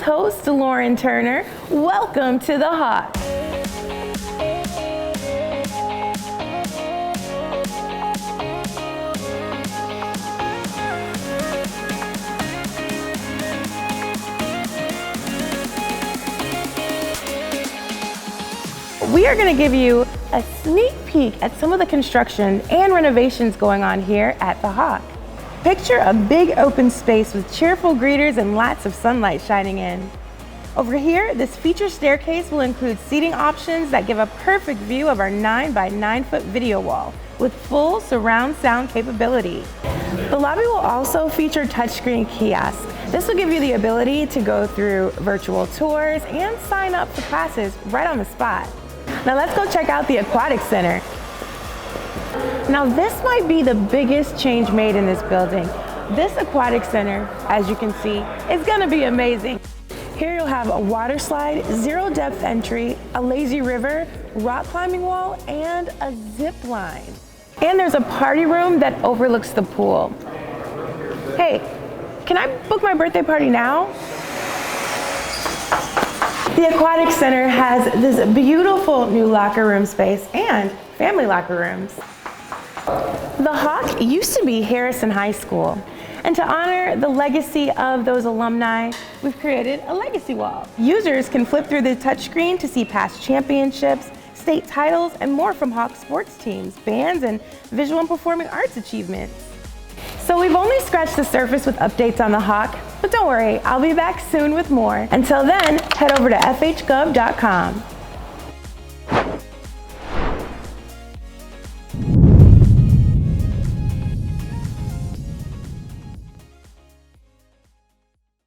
host, Lauren Turner. Welcome to the Hawk. We are going to give you a sneak peek at some of the construction and renovations going on here at the Hawk. Picture a big open space with cheerful greeters and lots of sunlight shining in. Over here, this feature staircase will include seating options that give a perfect view of our 9 by 9 foot video wall with full surround sound capability. The lobby will also feature touchscreen kiosks. This will give you the ability to go through virtual tours and sign up for classes right on the spot. Now let's go check out the Aquatic Center. Now this might be the biggest change made in this building. This Aquatic Center, as you can see, is gonna be amazing. Here you'll have a water slide, zero depth entry, a lazy river, rock climbing wall, and a zip line. And there's a party room that overlooks the pool. Hey, can I book my birthday party now? The Aquatic Center has this beautiful new locker room space and family locker rooms. The Hawk used to be Harrison High School, and to honor the legacy of those alumni, we've created a legacy wall. Users can flip through the touchscreen to see past championships, state titles, and more from Hawk sports teams, bands, and visual and performing arts achievements. So we've only scratched the surface with updates on the Hawk, but don't worry, I'll be back soon with more. Until then, head over to fhgov.com.